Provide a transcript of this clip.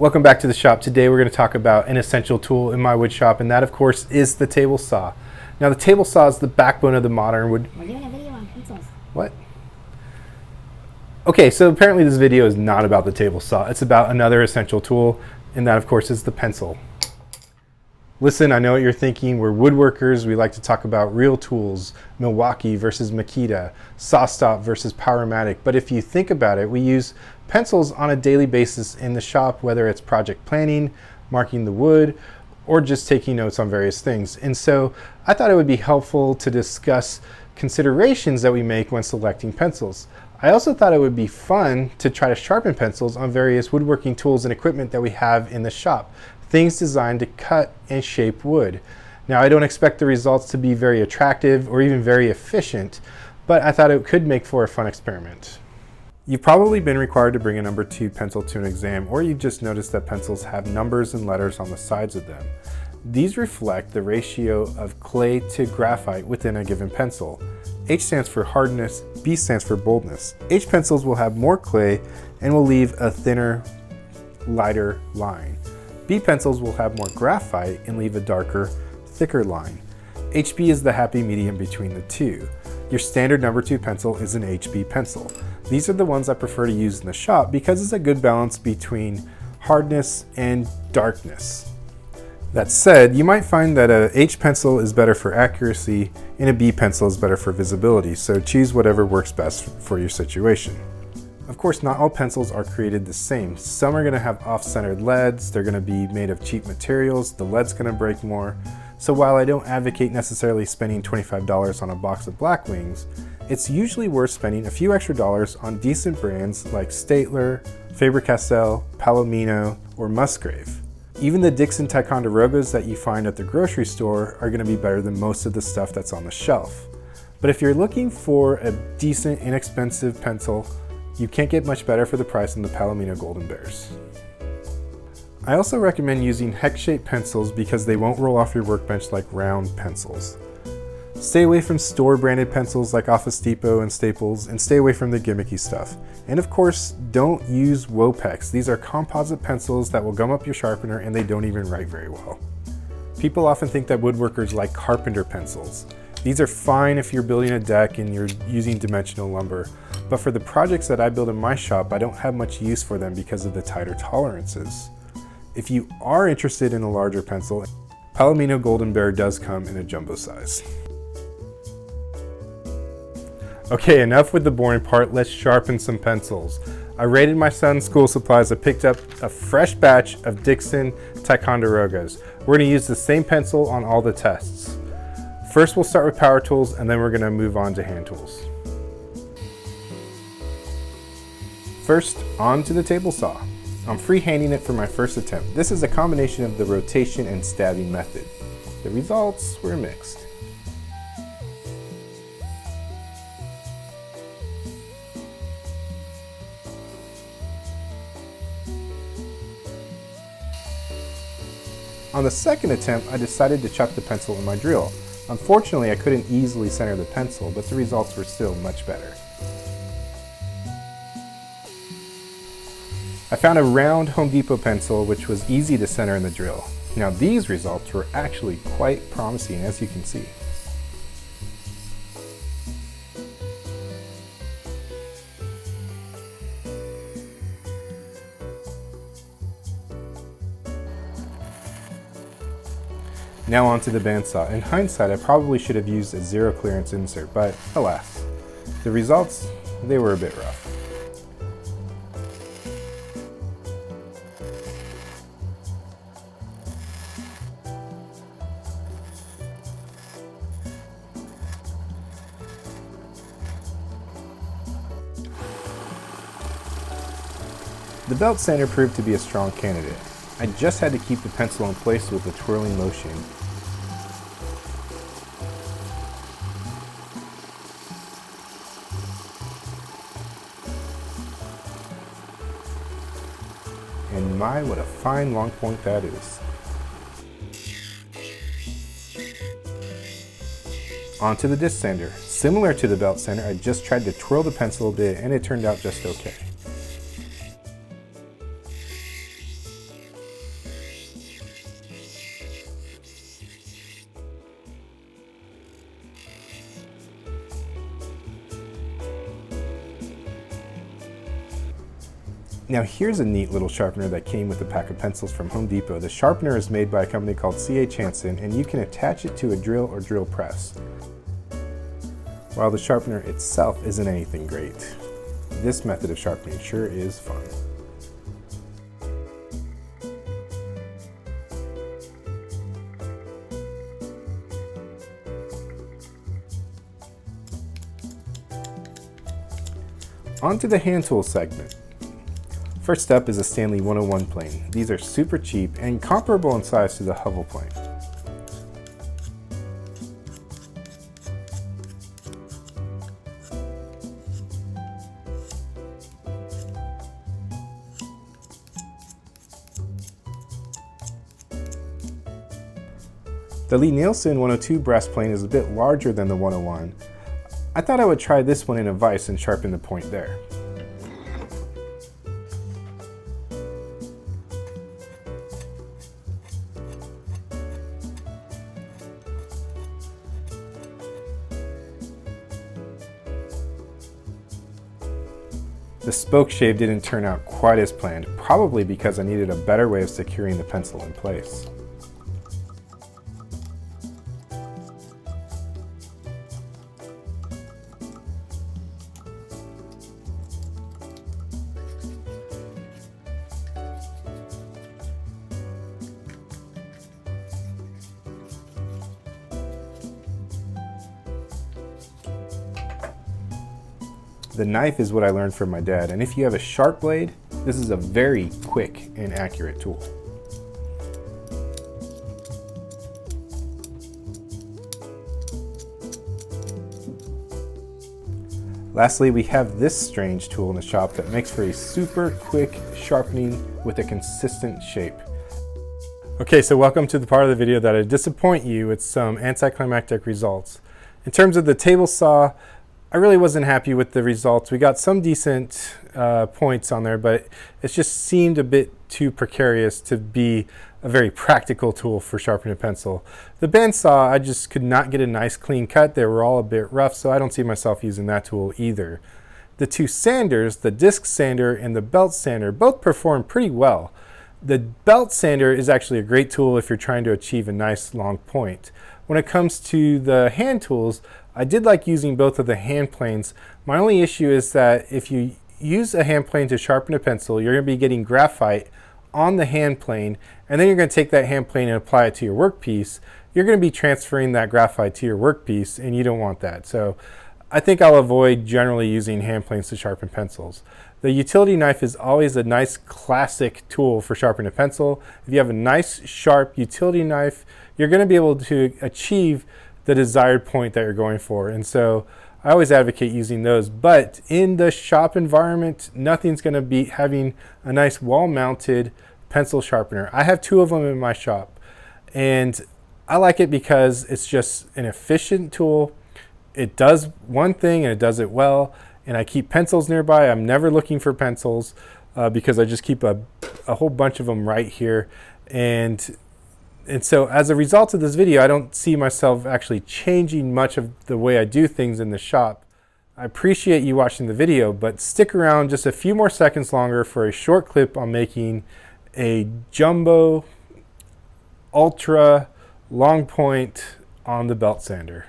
Welcome back to the shop. Today we're going to talk about an essential tool in my wood shop, and that of course is the table saw. Now the table saw is the backbone of the modern wood. We're doing a video on pencils. What? Okay, so apparently this video is not about the table saw. It's about another essential tool, and that of course is the pencil. Listen, I know what you're thinking. We're woodworkers. We like to talk about real tools, Milwaukee versus Makita, SawStop versus Powermatic. But if you think about it, we use pencils on a daily basis in the shop, whether it's project planning, marking the wood, or just taking notes on various things. And so I thought it would be helpful to discuss considerations that we make when selecting pencils. I also thought it would be fun to try to sharpen pencils on various woodworking tools and equipment that we have in the shop. Things designed to cut and shape wood. Now, I don't expect the results to be very attractive or even very efficient, but I thought it could make for a fun experiment. You've probably been required to bring a number 2 pencil to an exam, or you've just noticed that pencils have numbers and letters on the sides of them. These reflect the ratio of clay to graphite within a given pencil. H stands for hardness, B stands for boldness. H pencils will have more clay and will leave a thinner, lighter line. B pencils will have more graphite and leave a darker, thicker line. HB is the happy medium between the two. Your standard number 2 pencil is an HB pencil. These are the ones I prefer to use in the shop because it's a good balance between hardness and darkness. That said, you might find that a H pencil is better for accuracy and a B pencil is better for visibility, so choose whatever works best for your situation. Of course, not all pencils are created the same. Some are going to have off-centered leads, they're going to be made of cheap materials, the lead's going to break more. So while I don't advocate necessarily spending $25 on a box of black wings, it's usually worth spending a few extra dollars on decent brands like Staedtler, Faber-Castell, Palomino, or Musgrave. Even the Dixon Ticonderogas that you find at the grocery store are going to be better than most of the stuff that's on the shelf. But if you're looking for a decent, inexpensive pencil, you can't get much better for the price than the Palomino Golden Bears. I also recommend using hex-shaped pencils because they won't roll off your workbench like round pencils. Stay away from store-branded pencils like Office Depot and Staples, and stay away from the gimmicky stuff. And of course, don't use Wopex. These are composite pencils that will gum up your sharpener and they don't even write very well. People often think that woodworkers like carpenter pencils. These are fine if you're building a deck and you're using dimensional lumber, but for the projects that I build in my shop, I don't have much use for them because of the tighter tolerances. If you are interested in a larger pencil, Palomino Golden Bear does come in a jumbo size. Okay, enough with the boring part, let's sharpen some pencils. I raided my son's school supplies. I picked up a fresh batch of Dixon Ticonderogas. We're gonna use the same pencil on all the tests. First, we'll start with power tools, and then we're gonna move on to hand tools. First, on to the table saw. I'm freehanding it for my first attempt. This is a combination of the rotation and stabbing method. The results were mixed. On the second attempt, I decided to chuck the pencil in my drill. Unfortunately, I couldn't easily center the pencil, but the results were still much better. I found a round Home Depot pencil which was easy to center in the drill. Now these results were actually quite promising, as you can see. Now on to the bandsaw. In hindsight, I probably should have used a zero clearance insert, but alas. The results, they were a bit rough. The belt sander proved to be a strong candidate. I just had to keep the pencil in place with a twirling motion. And my, what a fine long point that is. Onto the disc sander. Similar to the belt sander, I just tried to twirl the pencil a bit and it turned out just okay. Now here's a neat little sharpener that came with a pack of pencils from Home Depot. The sharpener is made by a company called C.H. Hansen, and you can attach it to a drill or drill press. While the sharpener itself isn't anything great, this method of sharpening sure is fun. On to the hand tool segment. First up is a Stanley 101 plane. These are super cheap and comparable in size to the Hovel plane. The Lee Nielsen 102 brass plane is a bit larger than the 101. I thought I would try this one in a vise and sharpen the point there. The spoke shave didn't turn out quite as planned, probably because I needed a better way of securing the pencil in place. The knife is what I learned from my dad, and if you have a sharp blade, this is a very quick and accurate tool. Lastly, we have this strange tool in the shop that makes for a super quick sharpening with a consistent shape. Okay, so welcome to the part of the video that'll disappoint you with some anticlimactic results. In terms of the table saw, I really wasn't happy with the results. We got some decent points on there, but it just seemed a bit too precarious to be a very practical tool for sharpening a pencil. The bandsaw, I just could not get a nice clean cut. They were all a bit rough, so I don't see myself using that tool either. The two sanders, the disc sander and the belt sander, both perform pretty well. The belt sander is actually a great tool if you're trying to achieve a nice long point. When it comes to the hand tools, I did like using both of the hand planes. My only issue is that if you use a hand plane to sharpen a pencil, you're going to be getting graphite on the hand plane, and then you're going to take that hand plane and apply it to your workpiece. You're going to be transferring that graphite to your workpiece, and you don't want that. So I think I'll avoid generally using hand planes to sharpen pencils. The utility knife is always a nice classic tool for sharpening a pencil. If you have a nice sharp utility knife, you're going to be able to achieve the desired point that you're going for. And so I always advocate using those, but in the shop environment, nothing's going to beat having a nice wall-mounted pencil sharpener. I have two of them in my shop, and I like it because it's just an efficient tool. It does one thing and it does it well, and I keep pencils nearby. I'm never looking for pencils because I just keep a whole bunch of them right here. And so as a result of this video, I don't see myself actually changing much of the way I do things in the shop. I appreciate you watching the video, but stick around just a few more seconds longer for a short clip on making a jumbo ultra long point on the belt sander.